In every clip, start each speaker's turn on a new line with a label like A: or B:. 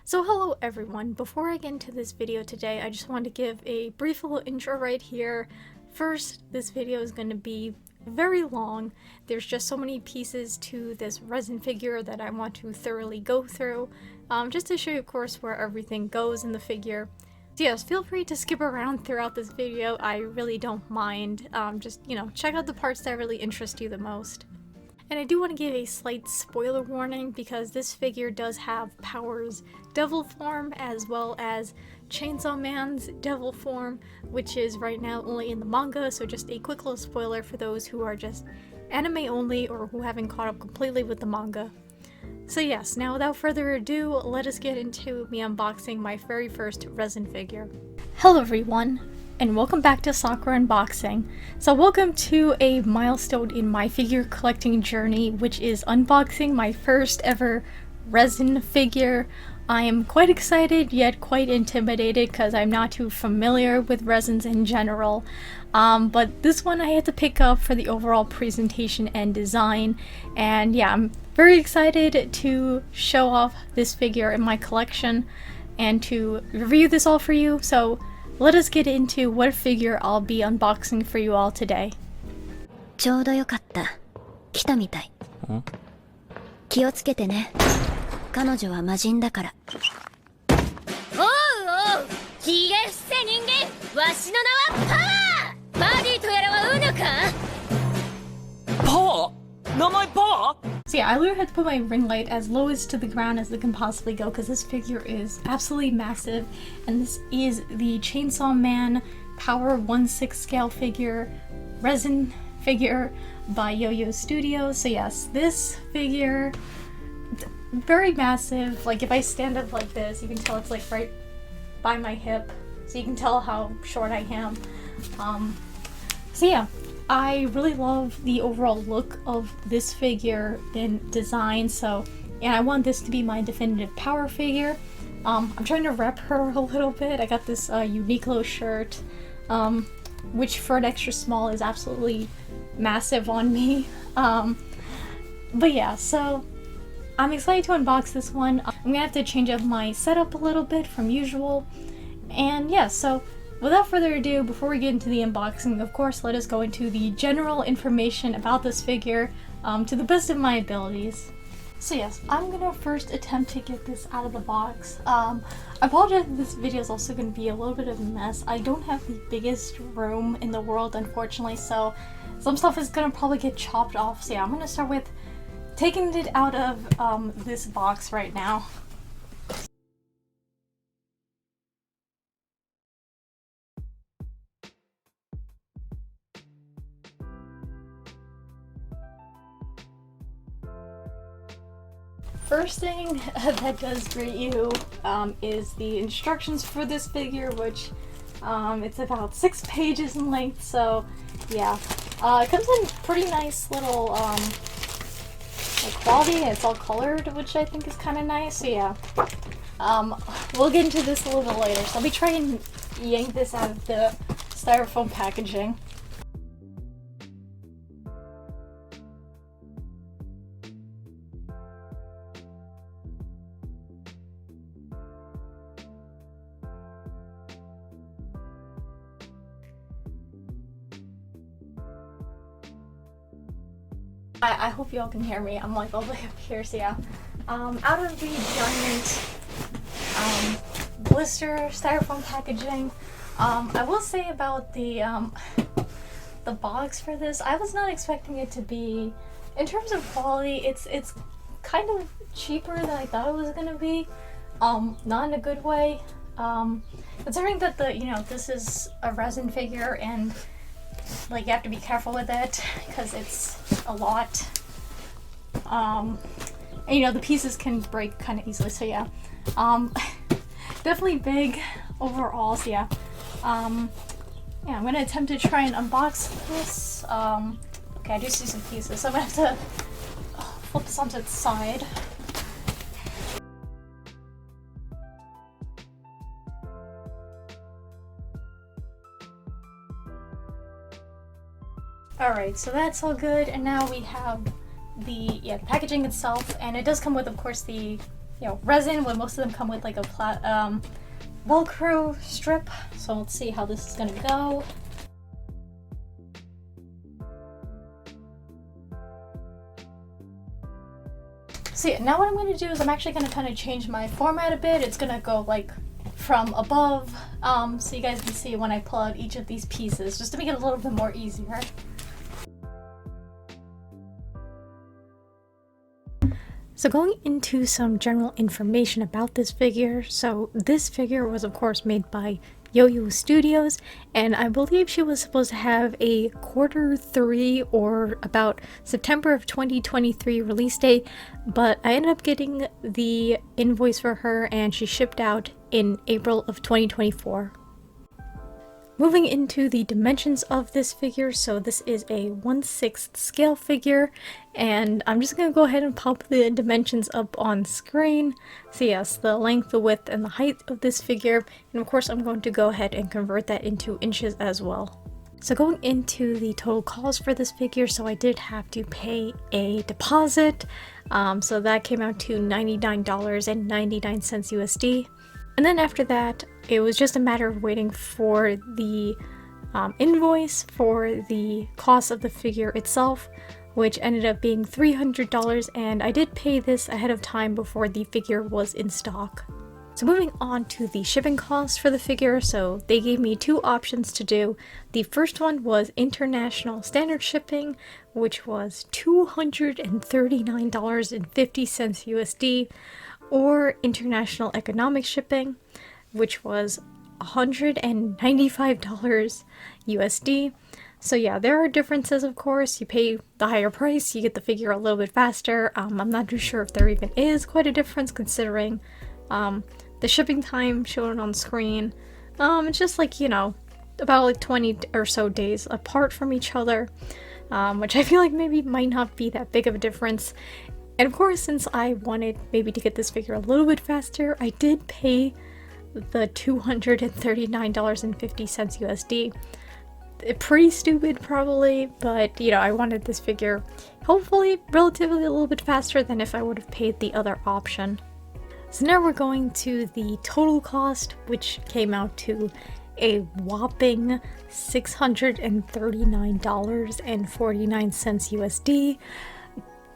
A: So hello everyone, before I get into this video today, I just want to give a brief little intro right here. First, this video is going to be very long. There's just so many pieces to this resin figure that I want to thoroughly go through, just to show you of course where everything goes in the figure. So yes, feel free to skip around throughout this video, I really don't mind. Just, check out the parts that really interest you the most. And I do want to give a slight spoiler warning because this figure does have Power's devil form as well as Chainsawman's devil form, which is right now only in the manga, so just a quick little spoiler for those who are just anime only or who haven't caught up completely with the manga. So yes, now without further ado, let us get into me unboxing my very first resin figure. Hello everyone, and welcome back to Sakura Unboxing. So welcome to a milestone in my figure collecting journey, which is unboxing my first ever resin figure. I am quite excited yet quite intimidated because I'm not too familiar with resins in general. But this one I had to pick up for the overall presentation and design, and yeah, I'm very excited to show off this figure in my collection and to review this all for you. So let us get into what figure I'll be unboxing for you all today.
B: ちょうどよかった。来たみたい。気をつけてね。彼女は魔人だから。おうおう、ひげ伏せ人間、わしの名はパワー。バディとやらはうぬか。
C: パワー？名前パワー？
A: So yeah, I literally had to put my ring light as low as to the ground as it can possibly go because this figure is absolutely massive, and this is the chainsawman Power 1/6 scale figure, resin figure by YoYo Studios. So yes, this figure, very massive. Like if I stand up like this, you can tell it's like right by my hip, so you can tell how short I am. So yeah, I really love the overall look of this figure in design, so and I want this to be my definitive Power figure. I'm trying to rep her a little bit. I got this Uniqlo shirt, which for an extra small is absolutely massive on me. But yeah, so I'm excited to unbox this one. I'm gonna have to change up my setup a little bit from usual. And yeah, so without further ado, before we get into the unboxing, of course, let us go into the general information about this figure to the best of my abilities. So yes, I'm gonna first attempt to get this out of the box. I apologize if this video is also gonna be a little bit of a mess. I don't have the biggest room in the world, unfortunately, so some stuff is gonna probably get chopped off. So yeah, I'm gonna start with taking it out of this box right now. First thing that does greet you is the instructions for this figure, which it's about 6 pages in length, so yeah. It comes in pretty nice little like quality. It's all colored, which I think is kind of nice, so yeah. We'll get into this a little bit later, so let me try and yank this out of the styrofoam packaging. I hope y'all can hear me. I'm like all the way up here, so yeah. Out of the giant blister styrofoam packaging, I will say about the box for this, I was not expecting it to be, in terms of quality, it's kind of cheaper than I thought it was gonna be. Not in a good way. Considering that this is a resin figure and like you have to be careful with it because it's a lot. And the pieces can break kind of easily, so yeah. Definitely big overall, so yeah. Yeah, I'm gonna attempt to try and unbox this. Okay, I do see some pieces, so I'm gonna have to flip this onto the side. Alright, so that's all good, and now we have the packaging itself, and it does come with, of course, the you know, resin, when most of them come with like a Velcro strip. So let's see how this is gonna go. So yeah, now what I'm going to do is I'm actually going to kind of change my format a bit. It's going to go like from above, so you guys can see when I pull out each of these pieces, just to make it a little bit more easier. So going into some general information about this figure, so this figure was of course made by YoYo Studios, and I believe she was supposed to have a Q3 or about September of 2023 release date, but I ended up getting the invoice for her and she shipped out in April of 2024. Moving into the dimensions of this figure, so this is a 1/6 scale figure, and I'm just going to go ahead and pop the dimensions up on screen. So yes, the length, the width, and the height of this figure, and of course I'm going to go ahead and convert that into inches as well. So going into the total cost for this figure, so I did have to pay a deposit, so that came out to $99.99 USD. And then after that, it was just a matter of waiting for the invoice for the cost of the figure itself, which ended up being $300, and I did pay this ahead of time before the figure was in stock. So moving on to the shipping costs for the figure, so they gave me two options to do. The first one was international standard shipping, which was $239.50 USD, or international economic shipping, which was $195 USD. So yeah, there are differences, of course. You pay the higher price, you get the figure a little bit faster. I'm not too sure if there even is quite a difference considering the shipping time shown on screen. It's just like, you know, about like 20 or so days apart from each other, which I feel like maybe might not be that big of a difference. And of course, since I wanted maybe to get this figure a little bit faster, I did pay the $239.50 USD. Pretty stupid probably, but you know, I wanted this figure hopefully relatively a little bit faster than if I would have paid the other option. So now we're going to the total cost, which came out to a whopping $639.49 USD.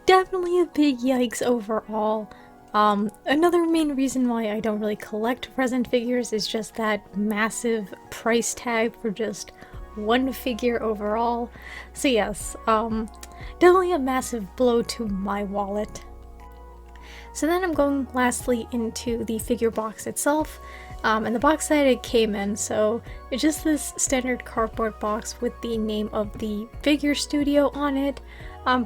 A: Definitely a big yikes overall. Another main reason why I don't really collect Resin figures is just that massive price tag for just one figure overall. So yes, definitely a massive blow to my wallet. So then I'm going lastly into the figure box itself, and the box that it came in. So it's just this standard cardboard box with the name of the figure studio on it.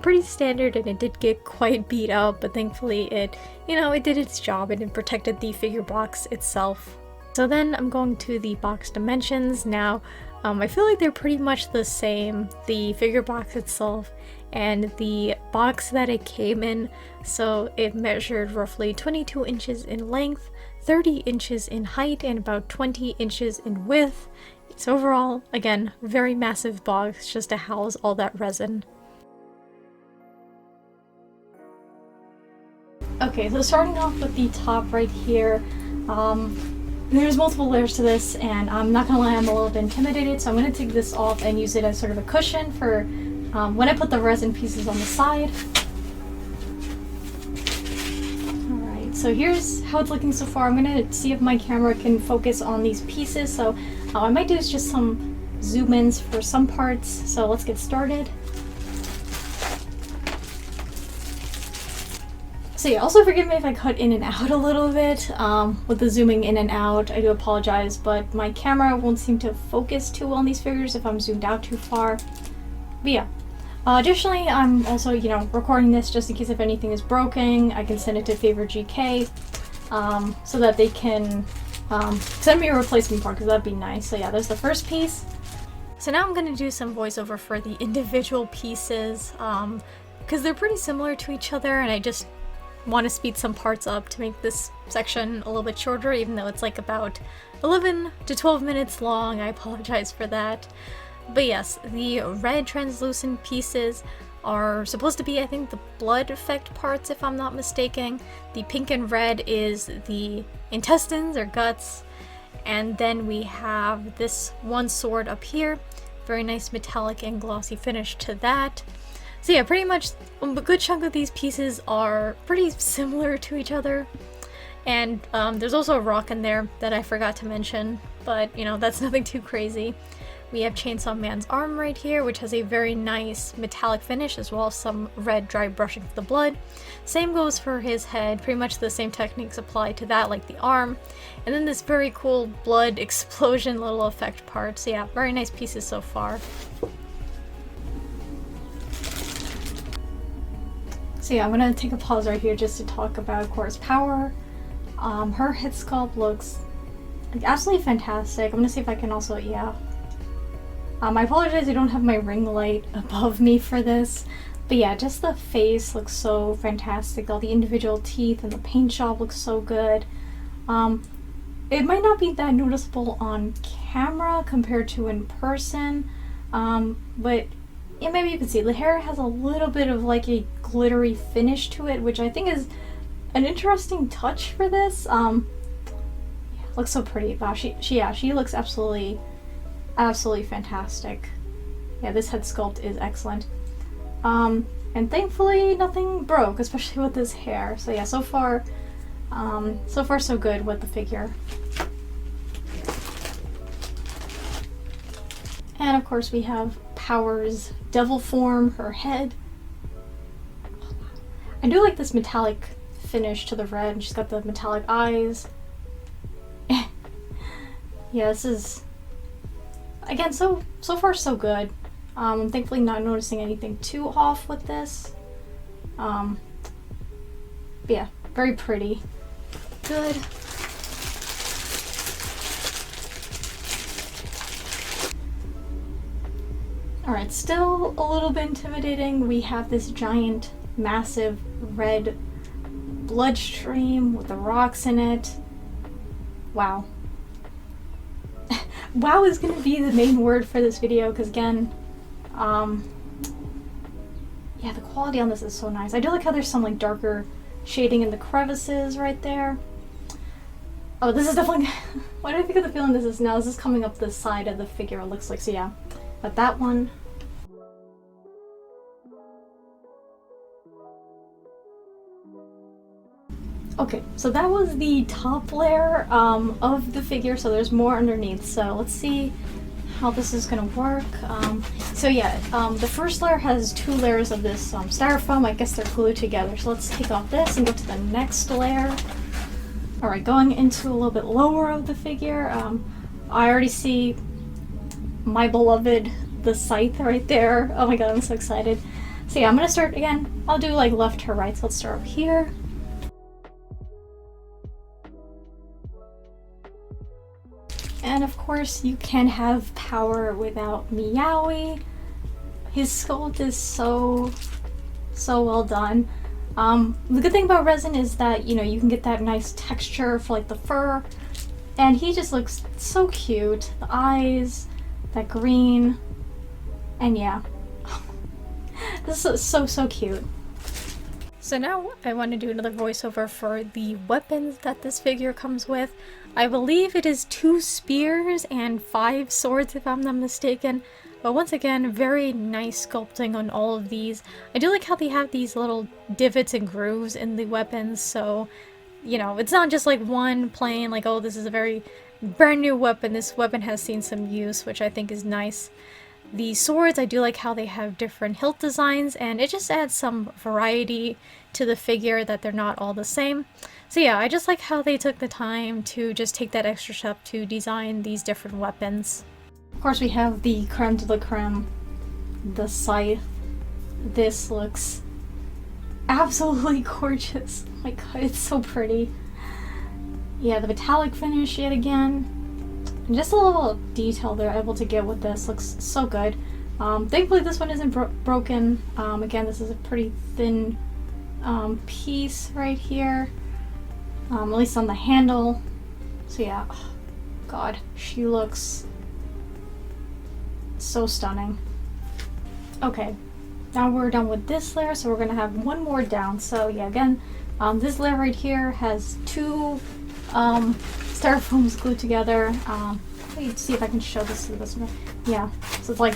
A: Pretty standard, and it did get quite beat up, but thankfully it, you know, it did its job and it protected the figure box itself. So then I'm going to the box dimensions now. I feel like they're pretty much the same, the figure box itself and the box that it came in. So it measured roughly 22 inches in length, 30 inches in height, and about 20 inches in width. It's overall, again, very massive box just to house all that resin. Okay, so starting off with the top right here, there's multiple layers to this, and I'm not gonna lie, I'm a little bit intimidated, so I'm gonna take this off and use it as sort of a cushion for when I put the resin pieces on the side. Alright, so here's how it's looking so far. I'm gonna see if my camera can focus on these pieces, so I might do just some zoom-ins for some parts, so let's get started. So yeah, also forgive me if I cut in and out a little bit with the zooming in and out. I do apologize, but my camera won't seem to focus too well on these figures if I'm zoomed out too far. But yeah. Additionally, I'm also, you know, recording this just in case if anything is broken. I can send it to Favor GK so that they can send me a replacement part, because that'd be nice. So yeah, there's the first piece. So now I'm going to do some voiceover for the individual pieces because they're pretty similar to each other, and I just want to speed some parts up to make this section a little bit shorter, even though it's like about 11 to 12 minutes long. I apologize for that. But yes, the red translucent pieces are supposed to be, I think, the blood effect parts, if I'm not mistaken. The pink and red is the intestines or guts. And then we have this one sword up here. Very nice metallic and glossy finish to that. So yeah, pretty much a good chunk of these pieces are pretty similar to each other. And there's also a rock in there that I forgot to mention, but you know, that's nothing too crazy. We have Chainsaw Man's arm right here, which has a very nice metallic finish, as well as some red dry brushing of the blood. Same goes for his head, pretty much the same techniques apply to that, like the arm. And then this very cool blood explosion little effect part. So yeah, very nice pieces so far. So yeah, I'm gonna take a pause right here just to talk about, of course, Power. Her head sculpt looks like absolutely fantastic. I'm gonna see if I can also, yeah. I apologize I don't have my ring light above me for this, but yeah, just the face looks so fantastic. All the individual teeth and the paint job looks so good. It might not be that noticeable on camera compared to in person, but yeah, maybe you can see the hair has a little bit of like a glittery finish to it, which I think is an interesting touch for this. Yeah, looks so pretty. Wow, she looks absolutely fantastic. Yeah, this head sculpt is excellent. And thankfully nothing broke, especially with this hair. So yeah, so far so good with the figure. And of course we have Power's devil form, her head. I do like this metallic finish to the red. She's got the metallic eyes. Yeah, this is, again, so far so good. I'm thankfully not noticing anything too off with this. But yeah, very pretty. Good. Alright, still a little bit intimidating. We have this giant, massive red bloodstream with the rocks in it. Wow. Wow is going to be the main word for this video, because again, yeah, the quality on this is so nice. I do like how there's some like darker shading in the crevices right there. Oh, this is definitely, why do I get the feeling this is coming up the side of the figure, it looks like. So yeah, but that one. Okay, so that was the top layer of the figure, so there's more underneath. So let's see how this is gonna work. So yeah, the first layer has 2 layers of this styrofoam. I guess they're glued together. So let's take off this and go to the next layer. Alright, going into a little bit lower of the figure, I already see my beloved, the scythe right there. Oh my god, I'm so excited. So yeah, I'm gonna start again. I'll do like left to right, so let's start over here. And of course, you can have Power without Meowie. His sculpt is so well done. The good thing about Resin is that, you know, you can get that nice texture for like the fur. And he just looks so cute. The eyes, that green. And yeah. This is so cute. So now I want to do another voiceover for the weapons that this figure comes with. I believe it is 2 spears and 5 swords if I'm not mistaken. But once again, very nice sculpting on all of these. I do like how they have these little divots and grooves in the weapons, so, you know, it's not just like one plain, like, oh, this is a very brand new weapon. This weapon has seen some use, which I think is nice. The swords, I do like how they have different hilt designs, and it just adds some variety to the figure that they're not all the same. So yeah, I just like how they took the time to just take that extra step to design these different weapons. Of course, we have the creme de la creme, the scythe. This looks absolutely gorgeous. Oh my god, it's so pretty. Yeah, the metallic finish yet again. And just a little detail they're able to get with this looks so good. Thankfully this one isn't broken. Again, this is a pretty thin piece right here. At least on the handle. So yeah, oh, god, she looks so stunning. Okay, now we're done with this layer, so we're gonna have one more down. So yeah, again, this layer right here has two styrofoams glued together. Let me see if I can show this to this one. Yeah, so it's like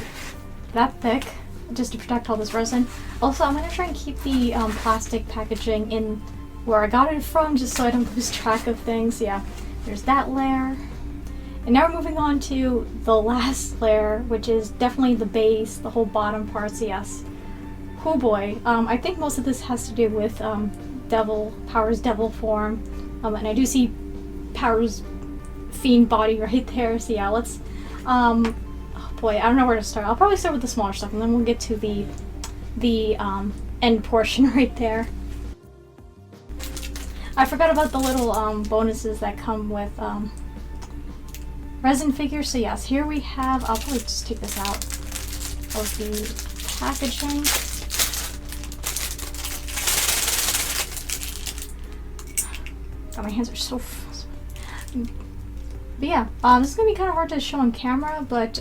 A: that thick, just to protect all this resin. Also, I'm gonna try and keep the plastic packaging in where I got it from, just so I don't lose track of things. Yeah, there's that layer. And now we're moving on to the last layer, which is definitely the base, the whole bottom parts. Yes. Oh boy. I think most of this has to do with Power's devil form. And I do see Power's fiend body right there. So yeah, let's. Oh boy, I don't know where to start. I'll probably start with the smaller stuff, and then we'll get to the end portion right there. I forgot about the little bonuses that come with resin figures. So yes, here we have, I'll probably just take this out of the packaging. God, my hands are so but yeah, this is gonna be kind of hard to show on camera, but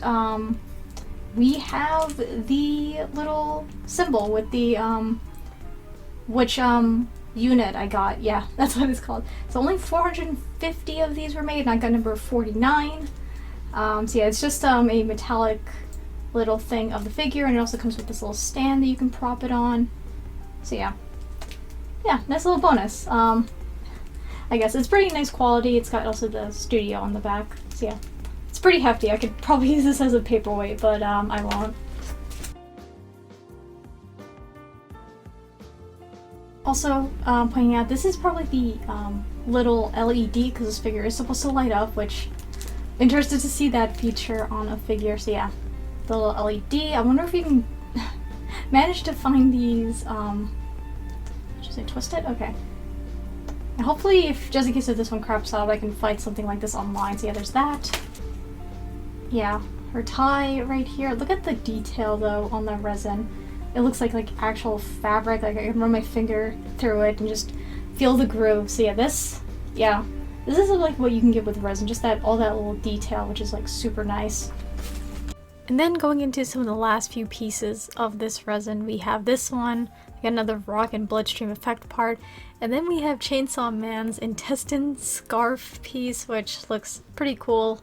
A: we have the little symbol with the which unit I got. Yeah, that's what it's called. So only 450 of these were made, and I got number 49. So yeah, it's just a metallic little thing of the figure, and it also comes with this little stand that you can prop it on. So yeah, nice little bonus. I guess it's pretty nice quality. It's got also the studio on the back. So yeah, it's pretty hefty. I could probably use this as a paperweight, but I won't. Also, pointing out, this is probably the little LED, because this figure is supposed to light up, which I'm interested to see that feature on a figure. So yeah, the little LED. I wonder if you can manage to find these. Should I twist it? Okay. And hopefully, just in case if this one craps out, I can find something like this online. So yeah, there's that. Yeah, her tie right here. Look at the detail though on the resin. It looks like actual fabric. Like I can run my finger through it and just feel the groove. So yeah, this is like what you can get with resin. Just all that little detail, which is like super nice. And then going into some of the last few pieces of this resin, we have this one. We got another rock and bloodstream effect part. And then we have Chainsaw Man's intestine scarf piece, which looks pretty cool.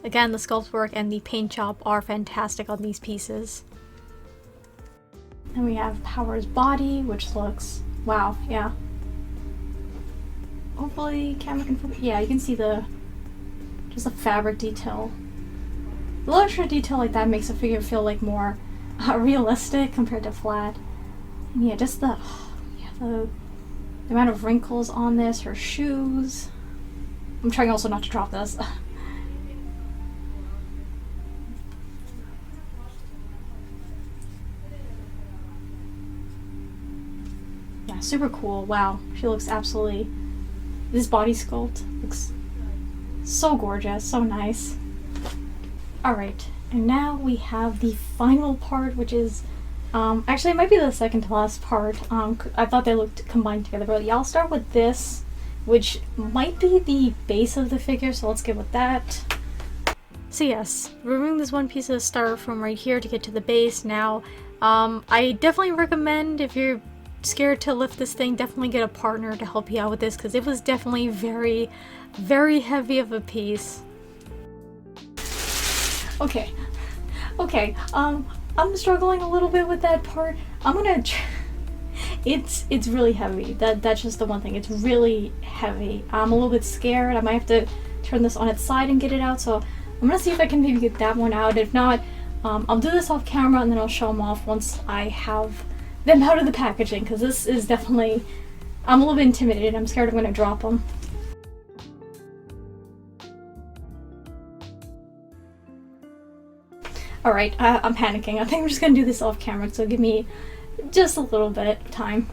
A: Again, the sculpt work and the paint job are fantastic on these pieces. And we have Power's body, which looks, wow, yeah. Hopefully camera can focus. Yeah, you can see just the fabric detail. The little extra detail like that makes a figure feel like more realistic compared to flat. And yeah, just the amount of wrinkles on this, her shoes. I'm trying also not to drop this. Yeah, super cool. Wow, she looks absolutely. This body sculpt looks so gorgeous, so nice. Alright, and now we have the final part, which is actually it might be the second to last part. I thought they looked combined together, but yeah, I'll start with this, which might be the base of the figure, so let's get with that. So yes, removing this one piece of styrofoam right here to get to the base. Now, I definitely recommend, if you're scared to lift this thing, definitely get a partner to help you out with this, because it was definitely very, very heavy of a piece. Okay, I'm struggling a little bit with that part. I'm gonna it's really heavy. That's just the one thing. It's really heavy. I'm a little bit scared. I might have to turn this on its side and get it out, so I'm gonna see if I can maybe get that one out. If not, I'll do this off camera and then I'll show them off once I have them out of the packaging, because this is definitely, I'm a little bit intimidated. I'm scared I'm gonna drop them. Alright, I'm panicking. I think I'm just gonna do this off camera, so give me just a little bit of time.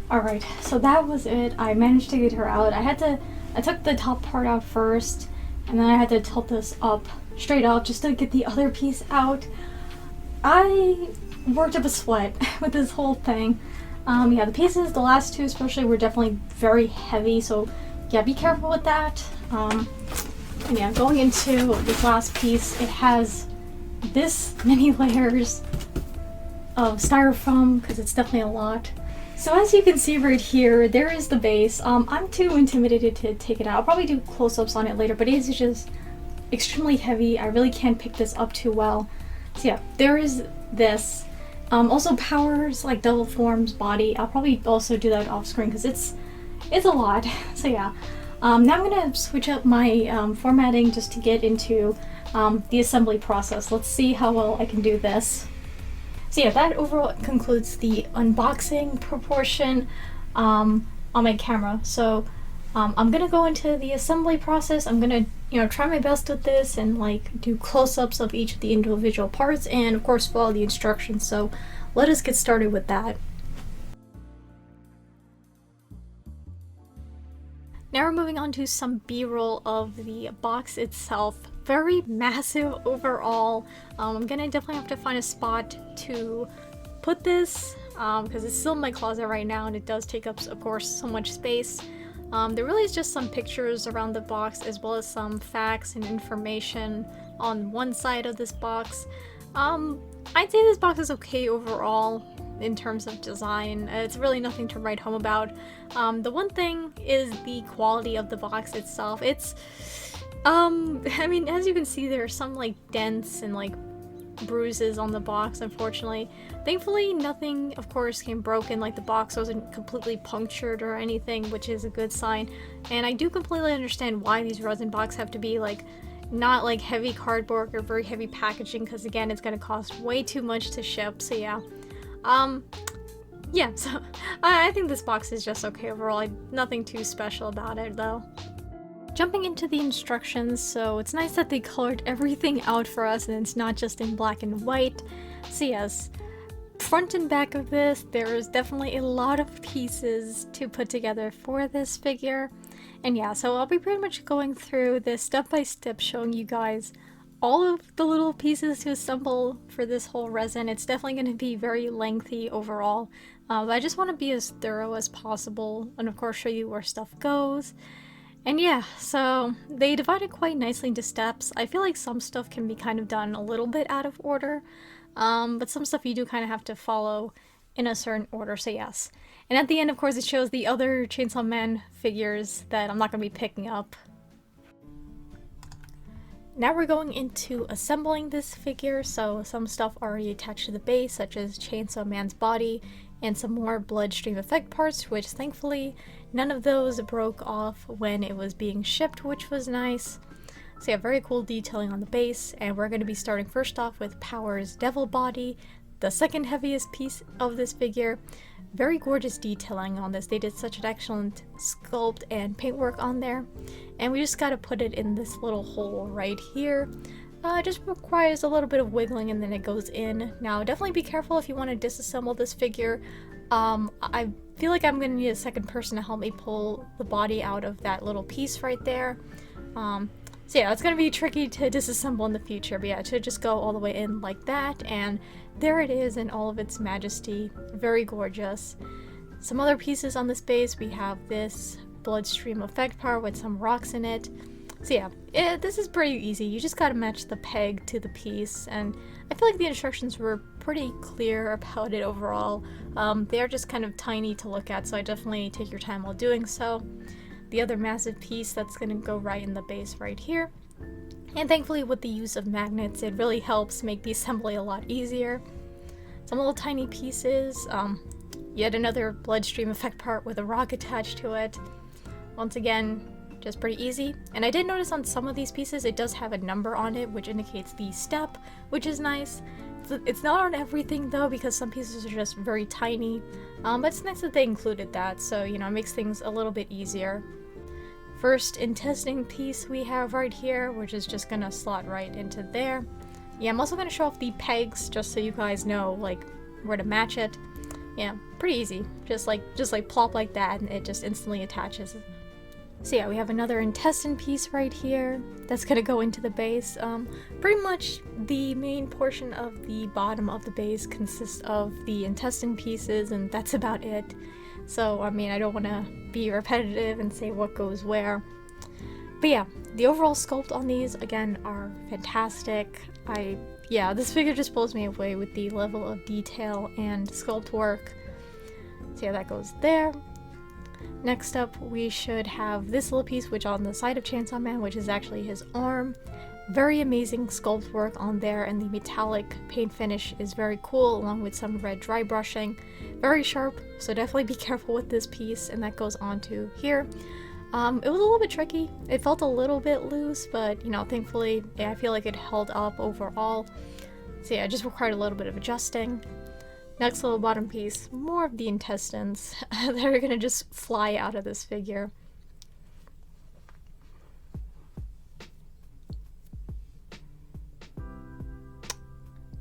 A: Alright, so that was it. I managed to get her out. I took the top part out first, and then I had to tilt this up, straight up, just to get the other piece out. I worked up a sweat with this whole thing. Yeah, the pieces, the last two especially, were definitely very heavy, so yeah, be careful with that. And yeah, going into this last piece, it has this many layers of styrofoam because it's definitely a lot. So as you can see right here, there is the base. I'm too intimidated to take it out. I'll probably do close-ups on it later, but it is just extremely heavy. I really can't pick this up too well. So yeah, there is this. Also Power's like double forms body. I'll probably also do that off screen because it's a lot. So yeah. Now I'm gonna switch up my formatting just to get into the assembly process. Let's see how well I can do this. So yeah, that overall concludes the unboxing proportion on my camera. So I'm gonna go into the assembly process. I'm gonna, try my best with this and like do close-ups of each of the individual parts and of course follow the instructions. So let us get started with that. Now we're moving on to some B-roll of the box itself. Very massive overall. I'm gonna definitely have to find a spot to put this because it's still in my closet right now and it does take up, of course, so much space. There really is just some pictures around the box as well as some facts and information on one side of this box. I'd say this box is okay overall in terms of design. It's really nothing to write home about. The one thing is the quality of the box itself. It's I mean, as you can see, there are some like dents and like bruises on the box, unfortunately. Thankfully, nothing, of course, came broken, like the box wasn't completely punctured or anything, which is a good sign. And I do completely understand why these resin boxes have to be like not like heavy cardboard or very heavy packaging, because again, it's going to cost way too much to ship. So yeah. Yeah, so I think this box is just okay overall. Nothing too special about it though. Jumping into the instructions, so it's nice that they colored everything out for us and it's not just in black and white. So yes, front and back of this, there is definitely a lot of pieces to put together for this figure. And yeah, so I'll be pretty much going through this step by step, showing you guys all of the little pieces to assemble for this whole resin. It's definitely going to be very lengthy overall, but I just want to be as thorough as possible and of course show you where stuff goes. And yeah, so they divided quite nicely into steps. I feel like some stuff can be kind of done a little bit out of order, but some stuff you do kind of have to follow in a certain order, so yes. And at the end, of course, it shows the other Chainsaw Man figures that I'm not going to be picking up. Now we're going into assembling this figure, so some stuff already attached to the base, such as Chainsaw Man's body, and some more bloodstream effect parts, which thankfully none of those broke off when it was being shipped, which was nice. So yeah, very cool detailing on the base, and we're going to be starting first off with Power's devil body, the second heaviest piece of this figure. Very gorgeous detailing on this. They did such an excellent sculpt and paintwork on there, and we just got to put it in this little hole right here. It just requires a little bit of wiggling and then it goes in. Now definitely be careful if you want to disassemble this figure. I feel like I'm going to need a second person to help me pull the body out of that little piece right there. So yeah, it's going to be tricky to disassemble in the future, but yeah, it should just go all the way in like that, and there it is in all of its majesty. Very gorgeous. Some other pieces on this base, we have this bloodstream effect part with some rocks in it. So yeah, this is pretty easy. You just gotta match the peg to the piece, and I feel like the instructions were pretty clear about it overall. They are just kind of tiny to look at, so I definitely take your time while doing so. The other massive piece that's gonna go right in the base right here. And thankfully with the use of magnets, it really helps make the assembly a lot easier. Some little tiny pieces, yet another bloodstream effect part with a rock attached to it. Once again, just pretty easy. And I did notice on some of these pieces it does have a number on it, which indicates the step, which is nice. It's not on everything though, because some pieces are just very tiny, but it's nice that they included that, so it makes things a little bit easier. First intestine piece we have right here, which is just gonna slot right into there. Yeah, I'm also gonna show off the pegs just so you guys know like where to match it. Yeah, pretty easy. Just like plop like that and it just instantly attaches. So yeah, we have another intestine piece right here that's gonna go into the base. Pretty much the main portion of the bottom of the base consists of the intestine pieces, and that's about it. So I mean, I don't want to be repetitive and say what goes where. But yeah, the overall sculpt on these, again, are fantastic. Yeah, this figure just blows me away with the level of detail and sculpt work. So yeah, that goes there. Next up, we should have this little piece, which on the side of Chainsaw Man, which is actually his arm. Very amazing sculpt work on there, and the metallic paint finish is very cool, along with some red dry brushing. Very sharp, so definitely be careful with this piece, and that goes onto here. It was a little bit tricky. It felt a little bit loose, but, you know, thankfully, yeah, I feel like it held up overall. So yeah, it just required a little bit of adjusting. Next little bottom piece, more of the intestines that are gonna just fly out of this figure.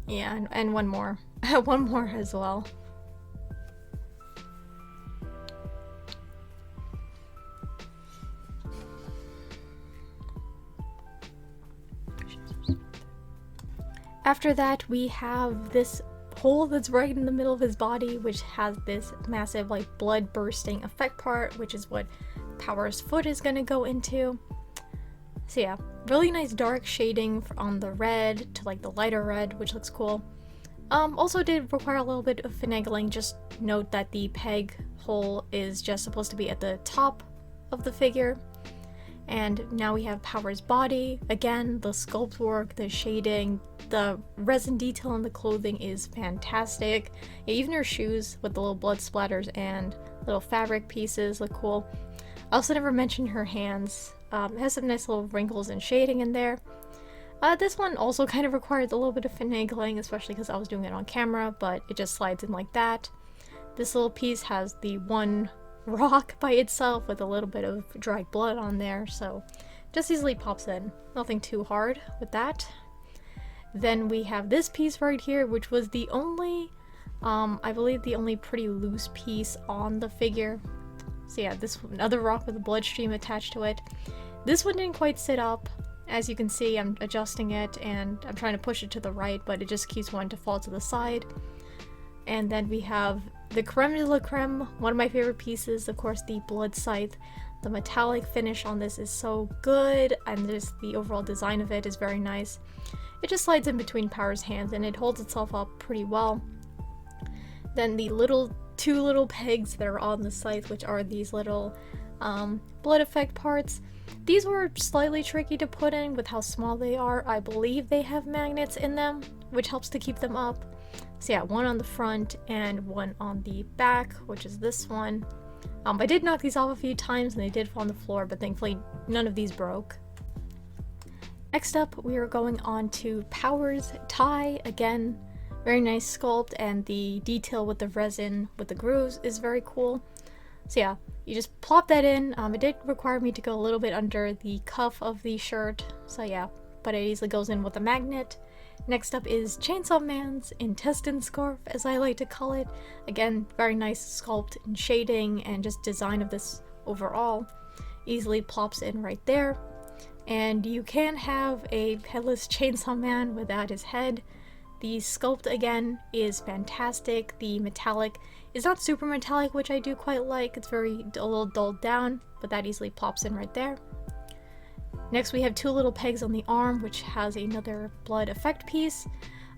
A: Yeah, and one more. One more as well. After that, we have this hole that's right in the middle of his body, which has this massive, like, blood bursting effect part, which is what Power's foot is gonna go into. So yeah, really nice dark shading on the red to like the lighter red, which looks cool. Also did require a little bit of finagling. Just note that the peg hole is just supposed to be at the top of the figure. And now we have Power's body. Again, the sculpt work, the shading, the resin detail on the clothing is fantastic. Yeah, even her shoes with the little blood splatters and little fabric pieces look cool. I also never mentioned her hands. It has some nice little wrinkles and shading in there. This one also kind of required a little bit of finagling, especially because I was doing it on camera, but it just slides in like that. This little piece has the one rock by itself with a little bit of dried blood on there, so just easily pops in. Nothing too hard with that. Then we have this piece right here, which was the only, I believe the only pretty loose piece on the figure. So yeah, this another rock with a bloodstream attached to it. This one didn't quite sit up. As you can see, I'm adjusting it and I'm trying to push it to the right, but it just keeps wanting to fall to the side. And then we have the creme de la creme, one of my favorite pieces, of course, the blood scythe. The metallic finish on this is so good, and just the overall design of it is very nice. It just slides in between Power's hands and it holds itself up pretty well. Then the two little pegs that are on the scythe, which are these little blood effect parts. These were slightly tricky to put in with how small they are. I believe they have magnets in them, which helps to keep them up. So yeah, one on the front and one on the back, which is this one. I did knock these off a few times and they did fall on the floor, but thankfully none of these broke. Next up, we are going on to Power's tie. Again, very nice sculpt, and the detail with the resin with the grooves is very cool. So yeah, you just plop that in. It did require me to go a little bit under the cuff of the shirt, so yeah, but it easily goes in with a magnet. Next up is Chainsaw Man's intestine scarf, as I like to call it. Again, very nice sculpt and shading and just design of this overall. Easily plops in right there. And you can have a headless Chainsaw Man without his head. The sculpt, again, is fantastic. The metallic is not super metallic, which I do quite like. It's a little dulled down, but that easily plops in right there. Next, we have two little pegs on the arm, which has another blood effect piece.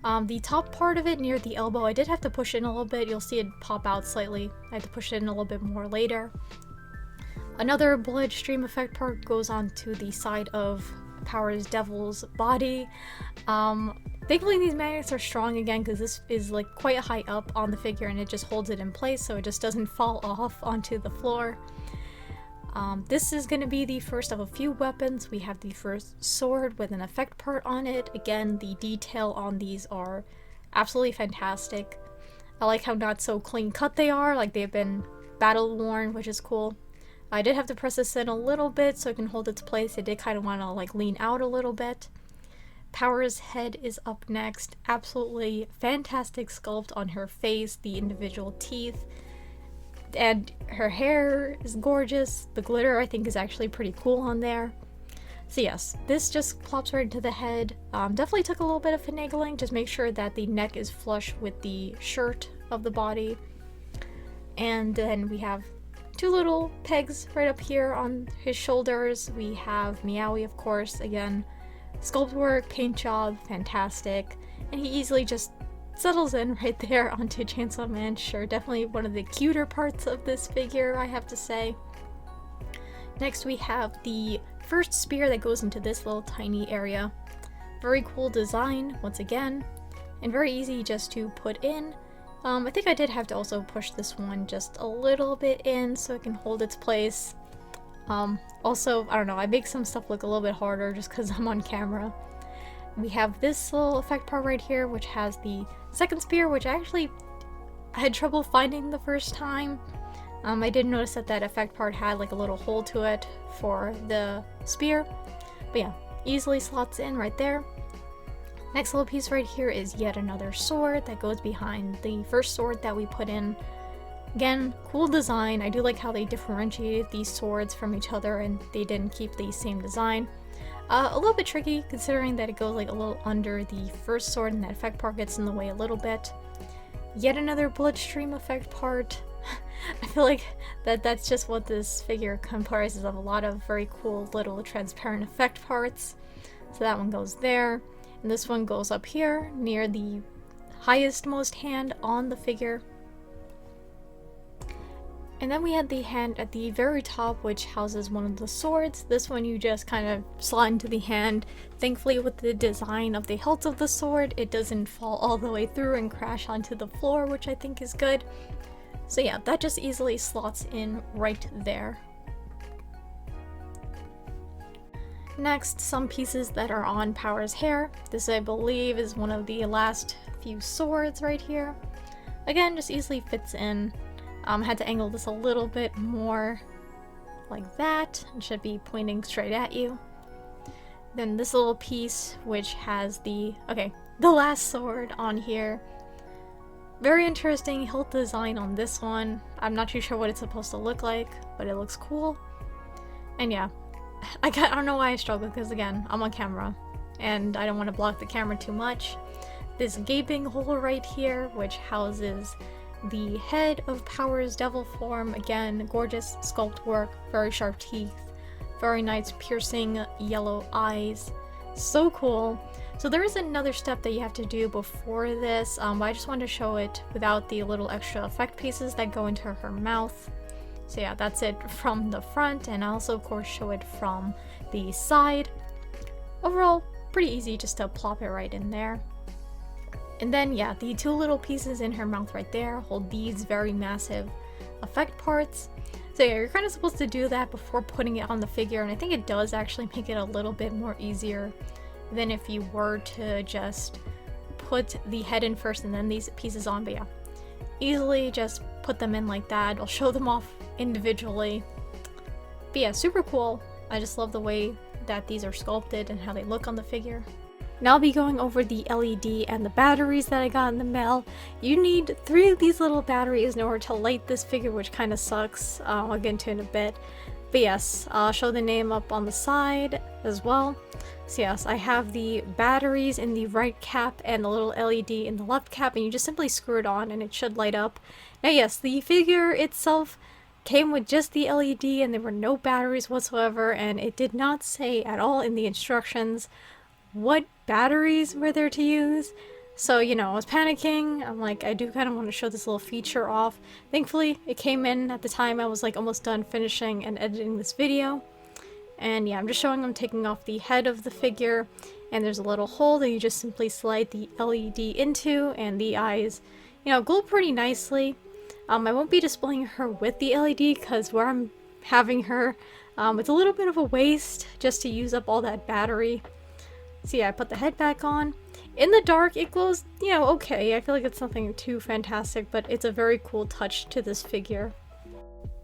A: The top part of it near the elbow, I did have to push in a little bit. You'll see it pop out slightly. I had to push it in a little bit more later. Another bloodstream effect part goes onto the side of Power's devil's body. Thankfully these magnets are strong again, because this is like quite high up on the figure and it just holds it in place so it just doesn't fall off onto the floor. This is going to be the first of a few weapons. We have the first sword with an effect part on it. Again, the detail on these are absolutely fantastic. I like how not so clean cut they are, like they've been battle worn, which is cool. I did have to press this in a little bit so it can hold its place. It did kind of want to like lean out a little bit. Power's head is up next. Absolutely fantastic sculpt on her face, the individual teeth, and her hair is gorgeous. The glitter I think is actually pretty cool on there. So yes, this just plops right into the head. Definitely took a little bit of finagling. Just make sure that the neck is flush with the shirt of the body. And then we have two little pegs right up here on his shoulders. We have Meowie, of course. Again, Sculpt work, paint job, fantastic. And he easily just settles in right there onto Chainsaw Man. Sure, definitely one of the cuter parts of this figure, I have to say. Next we have the first spear that goes into this little tiny area. Very cool design, once again, and very easy just to put in. I think I did have to also push this one just a little bit in so it can hold its place. Also, I don't know, I make some stuff look a little bit harder just because I'm on camera. We have this little effect part right here, which has the second spear, which I actually had trouble finding the first time. I did notice that that effect part had like a little hole to it for the spear. But yeah, easily slots in right there. Next little piece right here is yet another sword that goes behind the first sword that we put in. Again, cool design. I do like how they differentiated these swords from each other and they didn't keep the same design. A little bit tricky considering that it goes like a little under the first sword and that effect part gets in the way a little bit. Yet another bloodstream effect part. I feel like that's just what this figure comprises of, a lot of very cool little transparent effect parts. So that one goes there. And this one goes up here near the highest most hand on the figure. And then we had the hand at the very top, which houses one of the swords. This one you just kind of slot into the hand. Thankfully, with the design of the hilt of the sword, it doesn't fall all the way through and crash onto the floor, which I think is good. So yeah, that just easily slots in right there. Next, some pieces that are on Power's hair. This, I believe, is one of the last few swords right here. Again, just easily fits in. Had to angle this a little bit more like that. It should be pointing straight at you. Then this little piece, which has the last sword on here. Very interesting hilt design on this one. I'm not too sure what it's supposed to look like, but it looks cool. And yeah, I don't know why I struggle, because again, I'm on camera and I don't want to block the camera too much. This gaping hole right here, which houses the head of Power's devil form. Again, gorgeous sculpt work, very sharp teeth, very nice piercing yellow eyes. So cool. So there is another step that you have to do before this, but I just wanted to show it without the little extra effect pieces that go into her mouth. So yeah, that's it from the front, and I also of course show it from the side. Overall, pretty easy just to plop it right in there. And then yeah, the two little pieces in her mouth right there hold these very massive effect parts. So yeah, you're kind of supposed to do that before putting it on the figure, and I think it does actually make it a little bit more easier than if you were to just put the head in first and then these pieces on. But yeah, easily just put them in like that. I'll show them off individually. But yeah, super cool. I just love the way that these are sculpted and how they look on the figure. Now I'll be going over the LED and the batteries that I got in the mail. You need 3 of these little batteries in order to light this figure, which kind of sucks. I'll get into it in a bit. But yes, I'll show the name up on the side as well. So yes, I have the batteries in the right cap and the little LED in the left cap, and you just simply screw it on and it should light up. Now yes, the figure itself came with just the LED and there were no batteries whatsoever, and it did not say at all in the instructions what batteries were there to use. So, you know, I was panicking. I'm like, I do kind of want to show this little feature off. Thankfully, it came in at the time I was like almost done finishing and editing this video. And yeah, I'm just showing them taking off the head of the figure, and there's a little hole that you just simply slide the LED into, and the eyes, you know, glow pretty nicely. I won't be displaying her with the LED because where I'm having her, it's a little bit of a waste just to use up all that battery. So yeah, I put the head back on. In the dark, it glows, you know, okay. I feel like it's nothing too fantastic, but it's a very cool touch to this figure.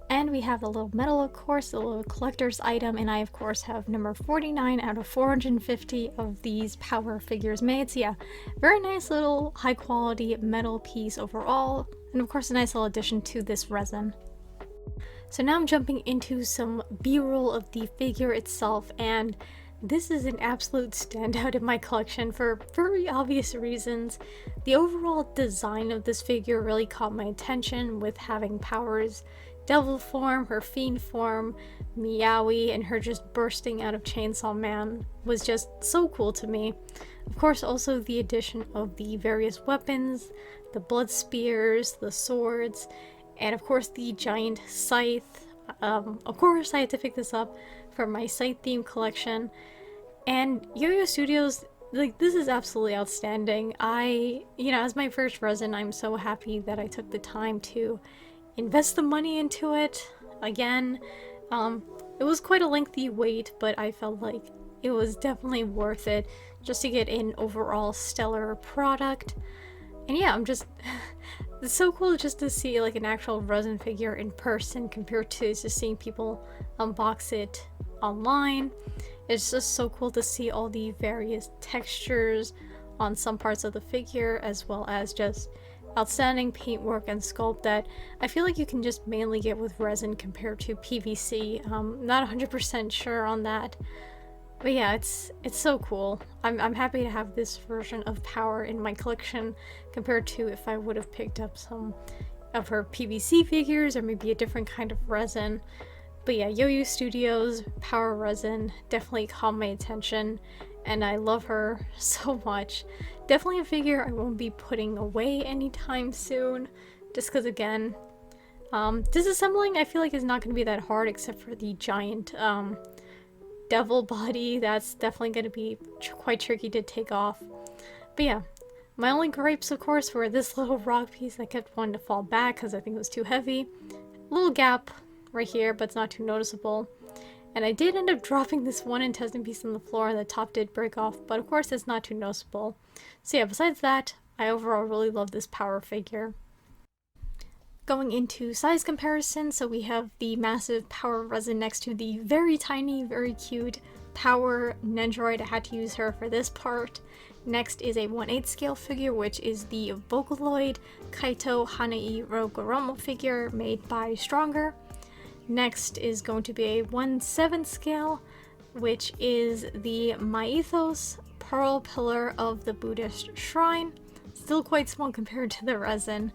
A: And we have the little medal, of course, the little collector's item, and I, of course, have number 49 out of 450 of these Power figures made. So yeah, very nice little high-quality metal piece overall, and of course a nice little addition to this resin. So now I'm jumping into some B-roll of the figure itself, and this is an absolute standout in my collection for very obvious reasons. The overall design of this figure really caught my attention with having Power's devil form, her fiend form, Meowie, and her just bursting out of Chainsaw Man was just so cool to me. Of course, also the addition of the various weapons, the blood spears, the swords, and of course the giant scythe. Of course I had to pick this up for my scythe theme collection. And YoYo Studios, like, this is absolutely outstanding. As my first resin, I'm so happy that I took the time to invest the money into it. Again, it was quite a lengthy wait, but I felt like it was definitely worth it just to get an overall stellar product. And yeah, it's so cool just to see like an actual resin figure in person compared to just seeing people unbox it online. It's just so cool to see all the various textures on some parts of the figure, as well as just outstanding paintwork and sculpt that I feel like you can just mainly get with resin compared to PVC. Not 100% sure on that, but yeah, it's so cool. I'm happy to have this version of Power in my collection compared to if I would have picked up some of her PVC figures or maybe a different kind of resin. But yeah, YoYo Studios Power Resin definitely caught my attention, and I love her so much. Definitely a figure I won't be putting away anytime soon, just because again, disassembling I feel like is not going to be that hard except for the giant devil body. That's definitely going to be quite tricky to take off. But yeah, my only gripes of course were this little rock piece that kept wanting to fall back because I think it was too heavy. Little gap right here, but it's not too noticeable. And I did end up dropping this one intestine piece on the floor and the top did break off, but of course it's not too noticeable. So yeah, besides that, I overall really love this Power figure. Going into size comparison, so we have the massive Power resin next to the very tiny, very cute Power Nendoroid. I had to use her for this part. Next is a 1/8 scale figure, which is the Vocaloid Kaito Hanai Rogoromo figure made by Stronger. Next is going to be a 1/7 scale, which is the Mythos Pearl Pillar of the Buddhist Shrine. Still quite small compared to the resin.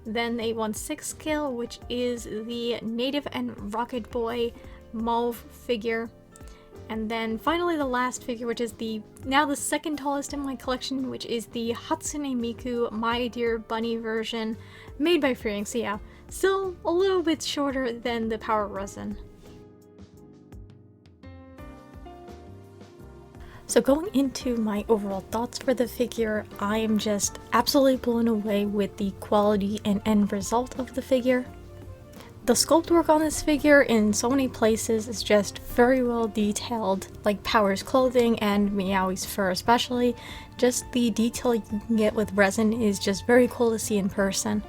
A: Then a 1/6 scale, which is the Native and Rocket Boy Mauve figure. And then finally the last figure, which is now the second tallest in my collection, which is the Hatsune Miku My Dear Bunny version made by Freeing. So yeah, still a little bit shorter than the Power resin. So going into my overall thoughts for the figure, I am just absolutely blown away with the quality and end result of the figure. The sculpt work on this figure in so many places is just very well detailed, like Power's clothing and Meowie's fur especially. Just the detail you can get with resin is just very cool to see in person.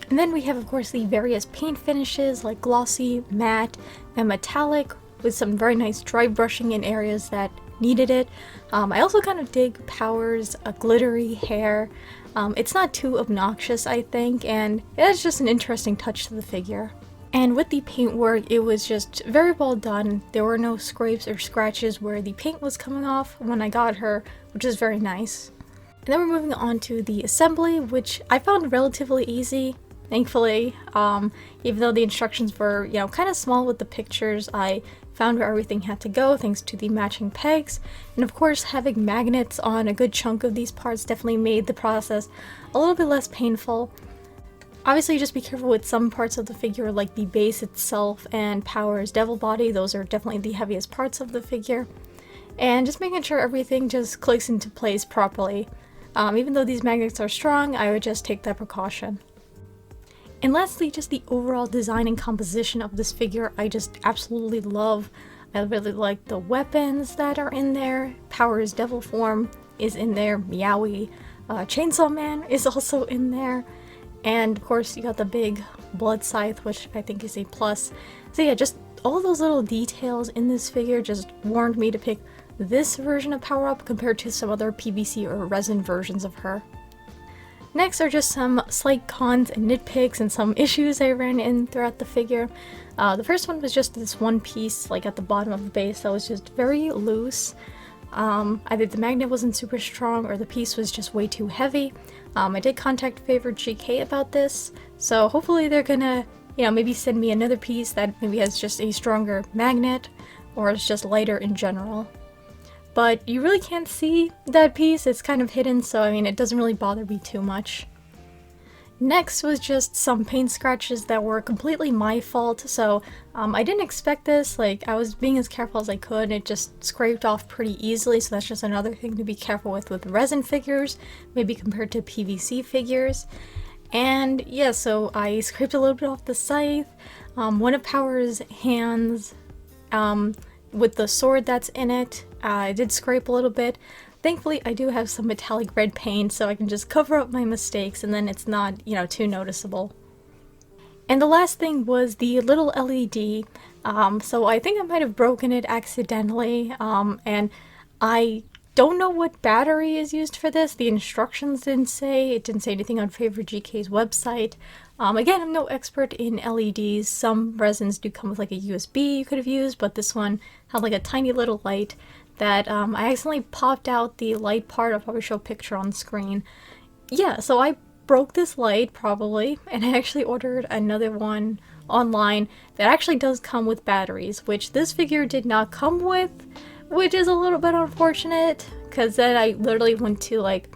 A: And then we have of course the various paint finishes like glossy, matte, and metallic, with some very nice dry brushing in areas that needed it. I also kind of dig Power's glittery hair. It's not too obnoxious, I think, and it's just an interesting touch to the figure. And with the paintwork, it was just very well done. There were no scrapes or scratches where the paint was coming off when I got her, which is very nice. And then we're moving on to the assembly, which I found relatively easy, thankfully. Even though the instructions were, kind of small with the pictures, I found where everything had to go thanks to the matching pegs. And of course, having magnets on a good chunk of these parts definitely made the process a little bit less painful. Obviously, just be careful with some parts of the figure, like the base itself and Power's devil body. Those are definitely the heaviest parts of the figure. And just making sure everything just clicks into place properly. Even though these magnets are strong, I would just take that precaution. And lastly, just the overall design and composition of this figure, I just absolutely love. I really like the weapons that are in there. Power's devil form is in there. Meowie, chainsawman is also in there. And of course, you got the big blood scythe, which I think is a plus. So yeah, just all those little details in this figure just warned me to pick this version of Power Up compared to some other PVC or resin versions of her. Next are just some slight cons and nitpicks and some issues I ran in throughout the figure. The first one was just this one piece, like at the bottom of the base, that was just very loose. Either the magnet wasn't super strong or the piece was just way too heavy. I did contact Favorite GK about this, so hopefully they're gonna you know, maybe send me another piece that maybe has just a stronger magnet or it's just lighter in general. But you really can't see that piece, it's kind of hidden, so I mean it doesn't really bother me too much. Next was just some paint scratches that were completely my fault, so I didn't expect this. Like, I was being as careful as I could and it just scraped off pretty easily, so that's just another thing to be careful with resin figures, maybe compared to PVC figures. And yeah, so I scraped a little bit off the scythe. One of Power's hands with the sword that's in it, I did scrape a little bit. Thankfully, I do have some metallic red paint, so I can just cover up my mistakes and then it's not, you know, too noticeable. And the last thing was the little LED. So I think I might have broken it accidentally, and I don't know what battery is used for this. The instructions didn't say. It didn't say anything on FavorGK's website. Again, I'm no expert in LEDs. Some resins do come with like a USB you could have used, but this one had like a tiny little light that I accidentally popped out the light part. I'll probably show a picture on the screen. Yeah, so I broke this light probably, and I actually ordered another one online that actually does come with batteries, which this figure did not come with, which is a little bit unfortunate, because then I literally went to like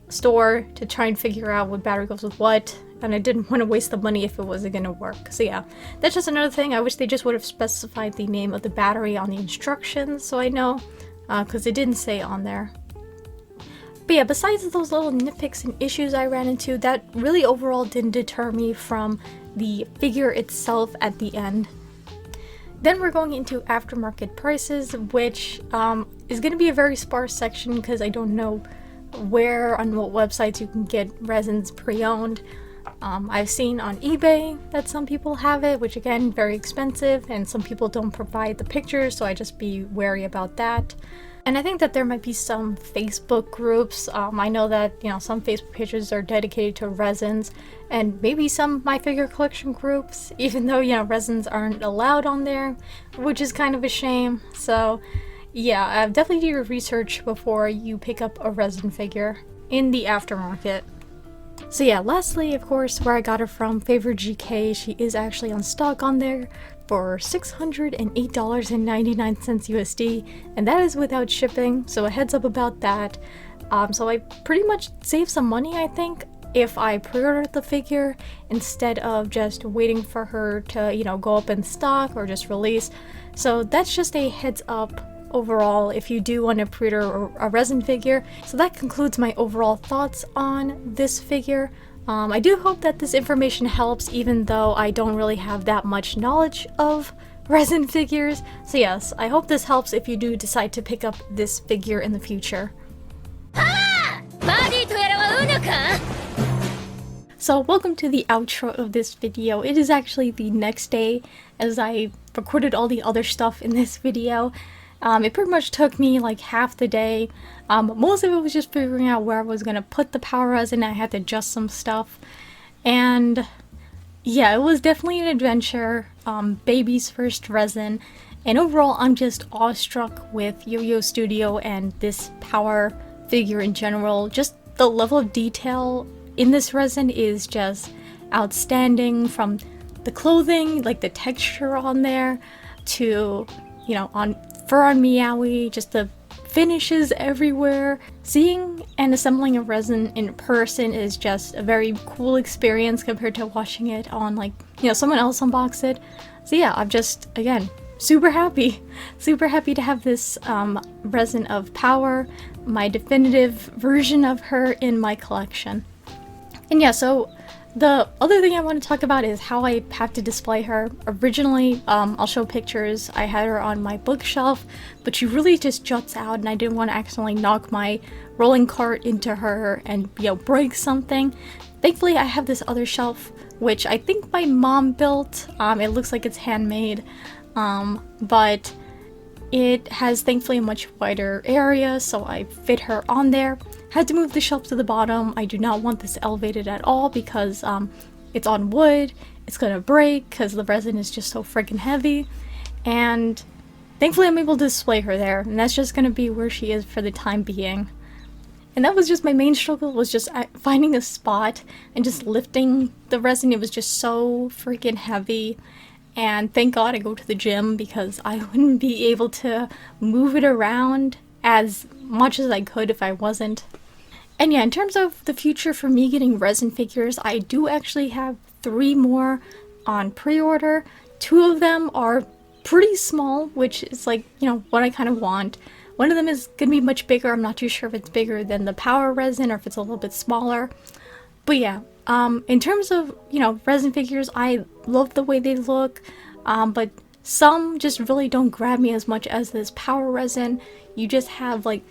A: a store to try and figure out what battery goes with what, and I didn't want to waste the money if it wasn't going to work. So yeah, that's just another thing. I wish they just would have specified the name of the battery on the instructions so I know, because it didn't say on there. But yeah, besides those little nitpicks and issues I ran into, that really overall didn't deter me from the figure itself at the end. Then we're going into aftermarket prices, which is going to be a very sparse section because I don't know where on what websites you can get resins pre-owned. I've seen on eBay that some people have it, which again, very expensive, and some people don't provide the pictures, so I just be wary about that. And I think that there might be some Facebook groups. I know that, you know, some Facebook pages are dedicated to resins, and maybe some My Figure Collection groups, even though, you know, resins aren't allowed on there, which is kind of a shame. So yeah, definitely do your research before you pick up a resin figure in the aftermarket. So yeah, lastly, of course, where I got her from, FavorGK, she is actually on stock on there for $608.99 USD, and that is without shipping, so a heads up about that. So I pretty much saved some money, I think, if I pre-ordered the figure instead of just waiting for her to, you know, go up in stock or just release. So that's just a heads up overall if you do want to pre-order a resin figure. So that concludes my overall thoughts on this figure. I do hope that this information helps, even though I don't really have that much knowledge of resin figures. So yes, I hope this helps if you do decide to pick up this figure in the future. So welcome to the outro of this video. It is actually the next day as I recorded all the other stuff in this video. It pretty much took me like half the day. Most of it was just figuring out where I was gonna put the power resin. I had to adjust some stuff, and yeah, it was definitely an adventure. Baby's first resin, and overall I'm just awestruck with YoYo Studio and this power figure in general. Just the level of detail in this resin is just outstanding, from the clothing, like the texture on there, to, you know, on fur on Meowie, just the finishes everywhere. Seeing and assembling a resin in person is just a very cool experience compared to watching it on, like, you know, someone else unbox it. So yeah, I'm just, again, super happy to have this resin of Power, my definitive version of her, in my collection. And yeah, so the other thing I want to talk about is how I have to display her. Originally, I'll show pictures, I had her on my bookshelf, but she really just juts out and I didn't want to accidentally knock my rolling cart into her and, you know, break something. Thankfully, I have this other shelf, which I think my mom built. It looks like it's handmade, but it has thankfully a much wider area, so I fit her on there. Had to move the shelf to the bottom. I do not want this elevated at all because it's on wood. It's gonna break because the resin is just so freaking heavy. And thankfully I'm able to display her there, and that's just gonna be where she is for the time being. And that was just my main struggle, was just finding a spot and just lifting the resin. It was just so freaking heavy. And thank God I go to the gym, because I wouldn't be able to move it around as much as I could if I wasn't. And yeah, in terms of the future for me getting resin figures, I do actually have 3 more on pre-order. 2 of them are pretty small, which is like, you know, what I kind of want. One of them is going to be much bigger. I'm not too sure if it's bigger than the power resin or if it's a little bit smaller. But yeah, in terms of, you know, resin figures, I love the way they look, but some just really don't grab me as much as this power resin. You just have like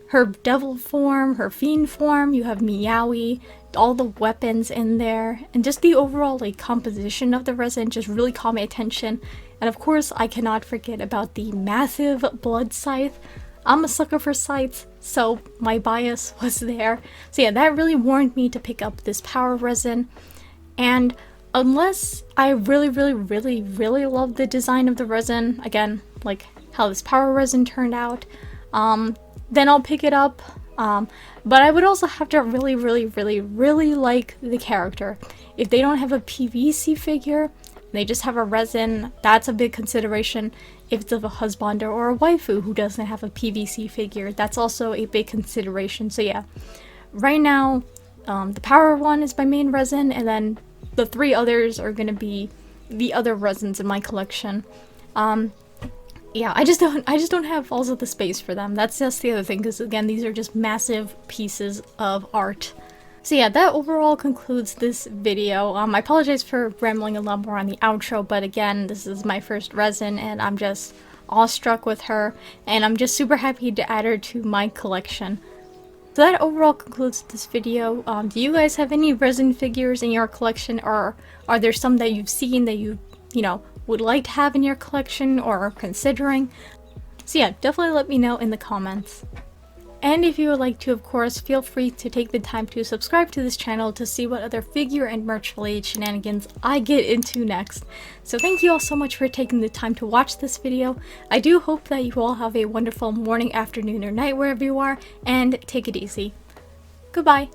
A: her devil form, her fiend form, you have Meowie, all the weapons in there, and just the overall like composition of the resin just really caught my attention. And of course, I cannot forget about the massive blood scythe. I'm a sucker for scythes, so my bias was there. So yeah, that really warned me to pick up this power resin. And unless I really love the design of the resin, again, like how this power resin turned out, then I'll pick it up. But I would also have to really like the character. If they don't have a PVC figure, they just have a resin, that's a big consideration. If it's of a husbander or a waifu who doesn't have a PVC figure, that's also a big consideration. So yeah, right now, the power one is my main resin, and then the 3 others are gonna be the other resins in my collection. Yeah, I just don't have also the space for them. That's just the other thing, because again, these are just massive pieces of art. So yeah, that overall concludes this video. I apologize for rambling a lot more on the outro, but again, this is my first resin and I'm just awestruck with her, and I'm just super happy to add her to my collection. So that overall concludes this video. Do you guys have any resin figures in your collection, or are there some that you've seen that you know, would like to have in your collection or are considering? So yeah, definitely let me know in the comments. And if you would like to, of course, feel free to take the time to subscribe to this channel to see what other figure and merch related shenanigans I get into next. So thank you all so much for taking the time to watch this video. I do hope that you all have a wonderful morning, afternoon, or night wherever you are, and take it easy. Goodbye!